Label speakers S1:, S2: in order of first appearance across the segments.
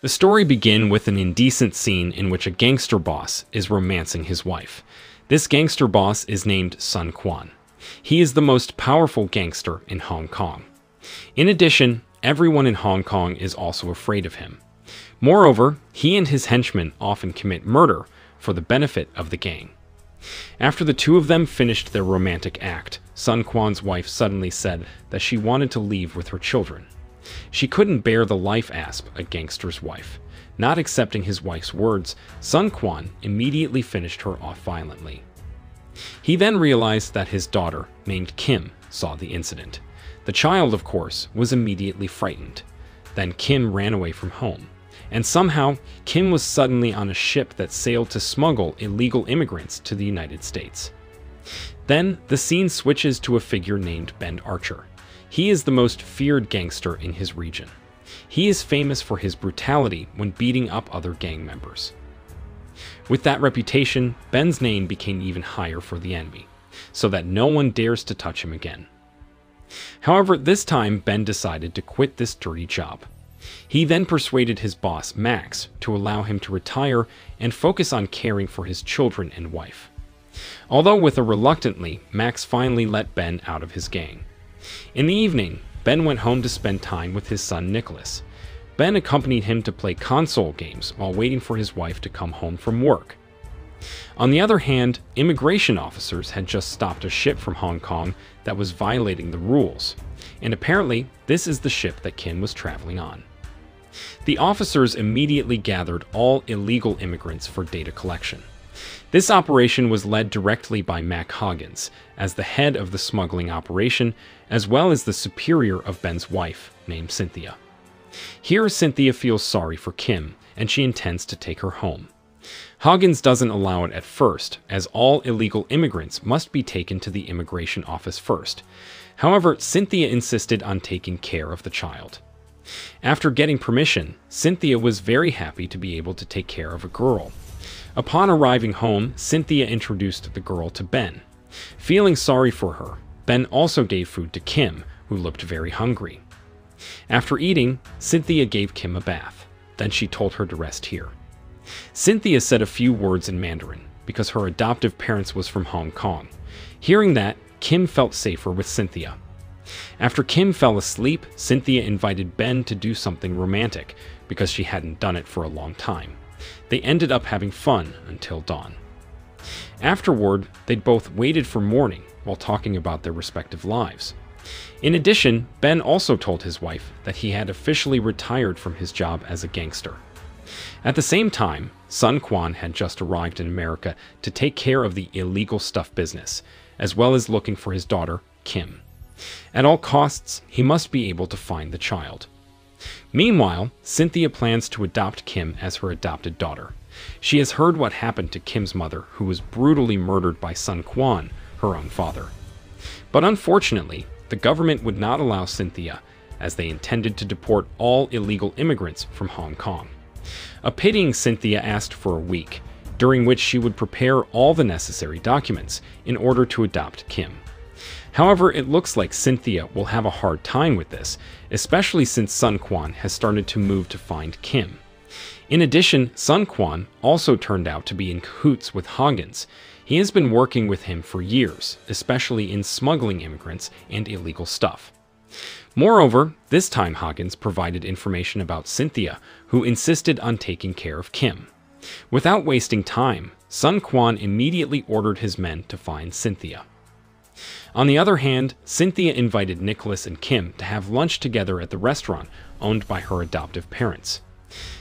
S1: The story begins with an indecent scene in which a gangster boss is romancing his wife. This gangster boss is named Sun Quan. He is the most powerful gangster in Hong Kong. In addition, everyone in Hong Kong is also afraid of him. Moreover, he and his henchmen often commit murder for the benefit of the gang. After the two of them finished their romantic act, Sun Quan's wife suddenly said that she wanted to leave with her children. She couldn't bear the life asp a gangster's wife. Not accepting his wife's words, Sun Quan immediately finished her off violently. He then realized that his daughter, named Kim, saw the incident. The child, of course, was immediately frightened. Then Kim ran away from home. And somehow, Kim was suddenly on a ship that sailed to smuggle illegal immigrants to the United States. Then, the scene switches to a figure named Ben Archer. He is the most feared gangster in his region. He is famous for his brutality when beating up other gang members. With that reputation, Ben's name became even higher for the enemy, so that no one dares to touch him again. However, this time Ben decided to quit this dirty job. He then persuaded his boss, Max, to allow him to retire and focus on caring for his children and wife. Although with a reluctantly, Max finally let Ben out of his gang. In the evening, Ben went home to spend time with his son Nicholas. Ben accompanied him to play console games while waiting for his wife to come home from work. On the other hand, immigration officers had just stopped a ship from Hong Kong that was violating the rules, and apparently this is the ship that Kim was traveling on. The officers immediately gathered all illegal immigrants for data collection. This operation was led directly by Mac Hoggins as the head of the smuggling operation, as well as the superior of Ben's wife, named Cynthia. Here, Cynthia feels sorry for Kim, and she intends to take her home. Hoggins doesn't allow it at first, as all illegal immigrants must be taken to the immigration office first. However, Cynthia insisted on taking care of the child. After getting permission, Cynthia was very happy to be able to take care of a girl. Upon arriving home, Cynthia introduced the girl to Ben. Feeling sorry for her, Ben also gave food to Kim, who looked very hungry. After eating, Cynthia gave Kim a bath. Then she told her to rest here. Cynthia said a few words in Mandarin, because her adoptive parents was from Hong Kong. Hearing that, Kim felt safer with Cynthia. After Kim fell asleep, Cynthia invited Ben to do something romantic, because she hadn't done it for a long time. They ended up having fun until dawn. Afterward, they'd both waited for morning while talking about their respective lives. In addition, Ben also told his wife that he had officially retired from his job as a gangster. At the same time, Sun Quan had just arrived in America to take care of the illegal stuff business, as well as looking for his daughter, Kim. At all costs, he must be able to find the child. Meanwhile, Cynthia plans to adopt Kim as her adopted daughter. She has heard what happened to Kim's mother, who was brutally murdered by Sun Quan, her own father. But unfortunately, the government would not allow Cynthia, as they intended to deport all illegal immigrants from Hong Kong. A pitying Cynthia asked for a week, during which she would prepare all the necessary documents in order to adopt Kim. However, it looks like Cynthia will have a hard time with this, especially since Sun Quan has started to move to find Kim. In addition, Sun Quan also turned out to be in cahoots with Hoggins. He has been working with him for years, especially in smuggling immigrants and illegal stuff. Moreover, this time Hoggins provided information about Cynthia, who insisted on taking care of Kim. Without wasting time, Sun Quan immediately ordered his men to find Cynthia. On the other hand, Cynthia invited Nicholas and Kim to have lunch together at the restaurant owned by her adoptive parents.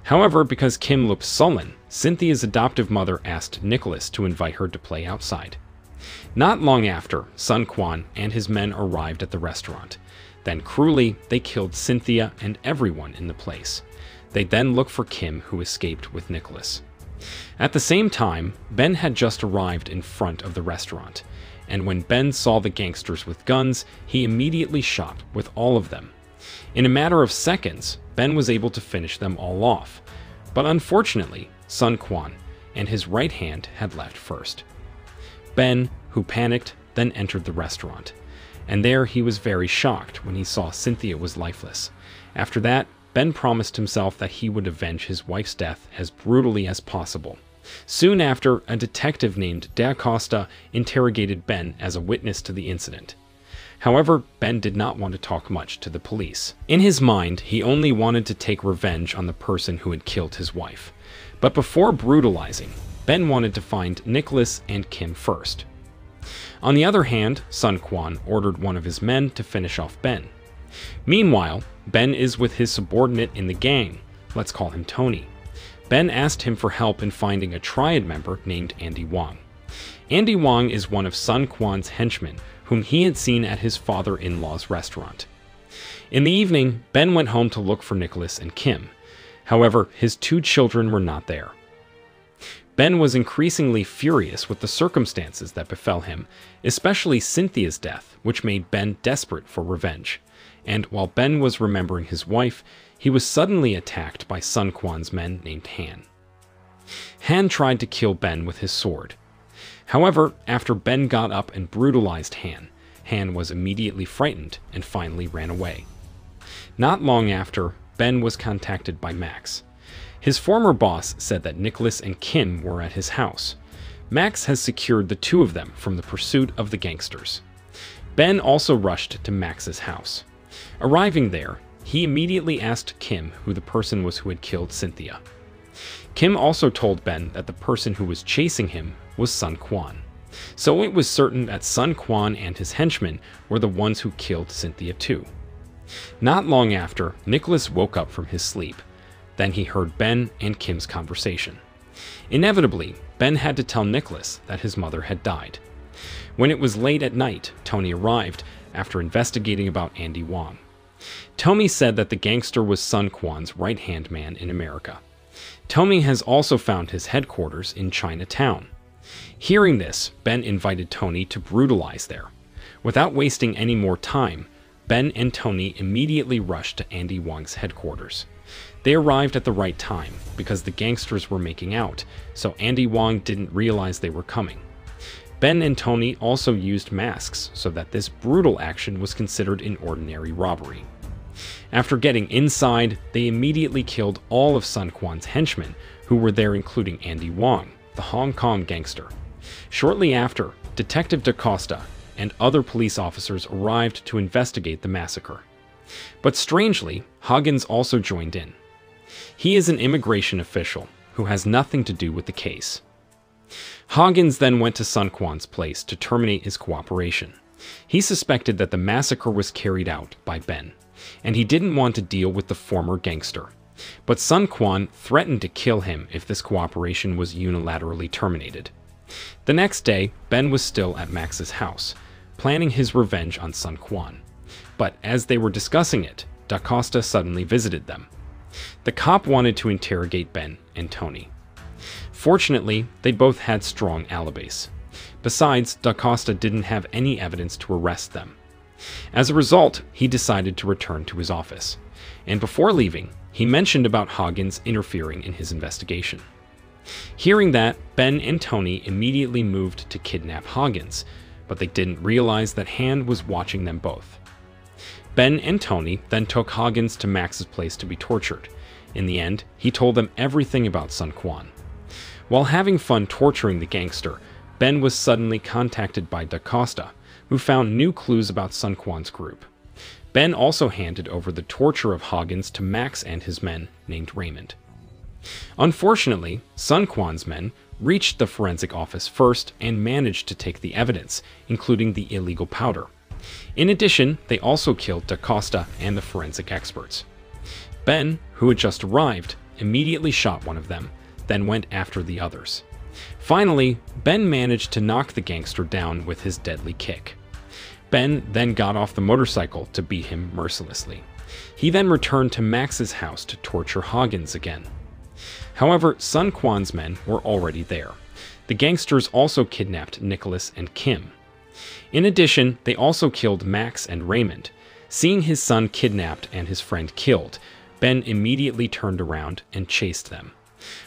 S1: However, because Kim looked sullen, Cynthia's adoptive mother asked Nicholas to invite her to play outside. Not long after, Sun Quan and his men arrived at the restaurant. Then cruelly, they killed Cynthia and everyone in the place. They then looked for Kim, who escaped with Nicholas. At the same time, Ben had just arrived in front of the restaurant, and when Ben saw the gangsters with guns, he immediately shot with all of them. In a matter of seconds, Ben was able to finish them all off, but unfortunately, Sun Quan and his right hand had left first. Ben, who panicked, then entered the restaurant, and there he was very shocked when he saw Cynthia was lifeless. After that, Ben promised himself that he would avenge his wife's death as brutally as possible. Soon after, a detective named DaCosta interrogated Ben as a witness to the incident. However, Ben did not want to talk much to the police. In his mind, he only wanted to take revenge on the person who had killed his wife. But before brutalizing, Ben wanted to find Nicholas and Kim first. On the other hand, Sun Quan ordered one of his men to finish off Ben. Meanwhile, Ben is with his subordinate in the gang. Let's call him Tony. Ben asked him for help in finding a triad member named Andy Wong. Andy Wong is one of Sun Quan's henchmen, whom he had seen at his father-in-law's restaurant. In the evening, Ben went home to look for Nicholas and Kim. However, his 2 children were not there. Ben was increasingly furious with the circumstances that befell him, especially Cynthia's death, which made Ben desperate for revenge. And while Ben was remembering his wife, he was suddenly attacked by Sun Quan's men named Han. Han tried to kill Ben with his sword. However, after Ben got up and brutalized Han, Han was immediately frightened and finally ran away. Not long after, Ben was contacted by Max. His former boss said that Nicholas and Kim were at his house. Max has secured the 2 of them from the pursuit of the gangsters. Ben also rushed to Max's house. Arriving there, he immediately asked Kim who the person was who had killed Cynthia. Kim also told Ben that the person who was chasing him was Sun Quan. So it was certain that Sun Quan and his henchmen were the ones who killed Cynthia too. Not long after, Nicholas woke up from his sleep. Then he heard Ben and Kim's conversation. Inevitably, Ben had to tell Nicholas that his mother had died. When it was late at night, Tony arrived after investigating about Andy Wong. Tony said that the gangster was Sun Quan's right-hand man in America. Tony has also found his headquarters in Chinatown. Hearing this, Ben invited Tony to brutalize there. Without wasting any more time, Ben and Tony immediately rushed to Andy Wong's headquarters. They arrived at the right time because the gangsters were making out, so Andy Wong didn't realize they were coming. Ben and Tony also used masks so that this brutal action was considered an ordinary robbery. After getting inside, they immediately killed all of Sun Quan's henchmen, who were there including Andy Wong, the Hong Kong gangster. Shortly after, Detective DaCosta and other police officers arrived to investigate the massacre. But strangely, Huggins also joined in. He is an immigration official who has nothing to do with the case. Huggins then went to Sun Quan's place to terminate his cooperation. He suspected that the massacre was carried out by Ben, and he didn't want to deal with the former gangster. But Sun Quan threatened to kill him if this cooperation was unilaterally terminated. The next day, Ben was still at Max's house, planning his revenge on Sun Quan. But as they were discussing it, DaCosta suddenly visited them. The cop wanted to interrogate Ben and Tony. Fortunately, they both had strong alibis. Besides, DaCosta didn't have any evidence to arrest them. As a result, he decided to return to his office. And before leaving, he mentioned about Huggins interfering in his investigation. Hearing that, Ben and Tony immediately moved to kidnap Huggins, but they didn't realize that Han was watching them both. Ben and Tony then took Huggins to Max's place to be tortured. In the end, he told them everything about Sun Quan. While having fun torturing the gangster, Ben was suddenly contacted by DaCosta, who found new clues about Sun Quan's group. Ben also handed over the torture of Huggins to Max and his men, named Raymond. Unfortunately, Sun Quan's men reached the forensic office first and managed to take the evidence, including the illegal powder. In addition, they also killed DaCosta and the forensic experts. Ben, who had just arrived, immediately shot one of them, then went after the others. Finally, Ben managed to knock the gangster down with his deadly kick. Ben then got off the motorcycle to beat him mercilessly. He then returned to Max's house to torture Huggins again. However, Sun Quan's men were already there. The gangsters also kidnapped Nicholas and Kim. In addition, they also killed Max and Raymond. Seeing his son kidnapped and his friend killed, Ben immediately turned around and chased them.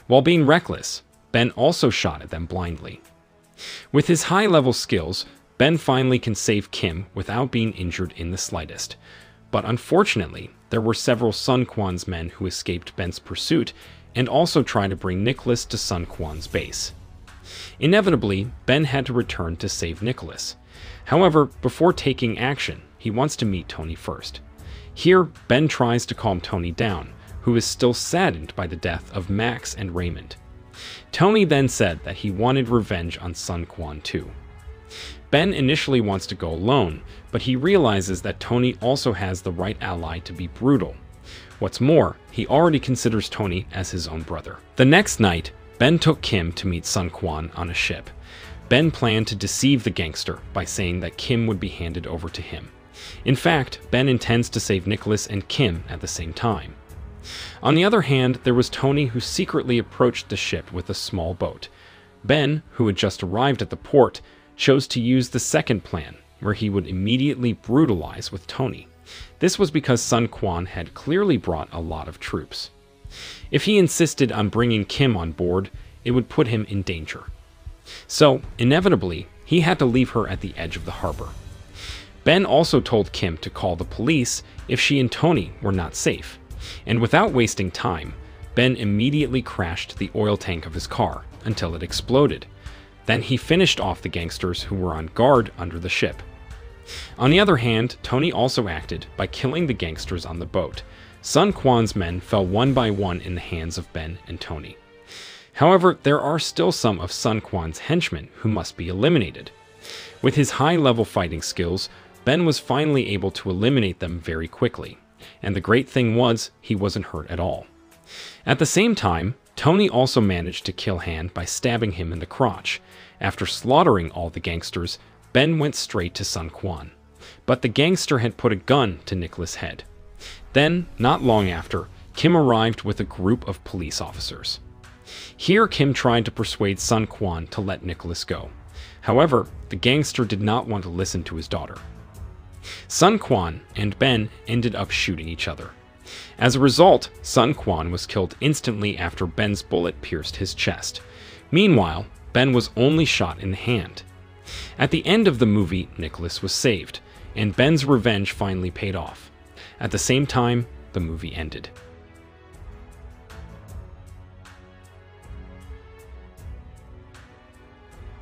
S1: While being reckless, Ben also shot at them blindly. With his high-level skills, Ben finally can save Kim without being injured in the slightest. But unfortunately, there were several Sun Quan's men who escaped Ben's pursuit and also tried to bring Nicholas to Sun Quan's base. Inevitably, Ben had to return to save Nicholas. However, before taking action, he wants to meet Tony first. Here, Ben tries to calm Tony down, who is still saddened by the death of Max and Raymond. Tony then said that he wanted revenge on Sun Quan too. Ben initially wants to go alone, but he realizes that Tony also has the right ally to be brutal. What's more, he already considers Tony as his own brother. The next night, Ben took Kim to meet Sun Quan on a ship. Ben planned to deceive the gangster by saying that Kim would be handed over to him. In fact, Ben intends to save Nicholas and Kim at the same time. On the other hand, there was Tony, who secretly approached the ship with a small boat. Ben, who had just arrived at the port, chose to use the second plan, where he would immediately brutalize with Tony. This was because Sun Quan had clearly brought a lot of troops. If he insisted on bringing Kim on board, it would put him in danger. So, inevitably, he had to leave her at the edge of the harbor. Ben also told Kim to call the police if she and Tony were not safe, and without wasting time, Ben immediately crashed the oil tank of his car until it exploded. Then he finished off the gangsters who were on guard under the ship. On the other hand, Tony also acted by killing the gangsters on the boat. Sun Quan's men fell one by one in the hands of Ben and Tony. However, there are still some of Sun Quan's henchmen who must be eliminated. With his high-level fighting skills, Ben was finally able to eliminate them very quickly, and the great thing was, he wasn't hurt at all. At the same time, Tony also managed to kill Han by stabbing him in the crotch. After slaughtering all the gangsters, Ben went straight to Sun Quan, but the gangster had put a gun to Nicholas' head. Then, not long after, Kim arrived with a group of police officers. Here, Kim tried to persuade Sun Quan to let Nicholas go. However, the gangster did not want to listen to his daughter. Sun Quan and Ben ended up shooting each other. As a result, Sun Quan was killed instantly after Ben's bullet pierced his chest. Meanwhile, Ben was only shot in the hand. At the end of the movie, Nicholas was saved, and Ben's revenge finally paid off. At the same time, the movie ended.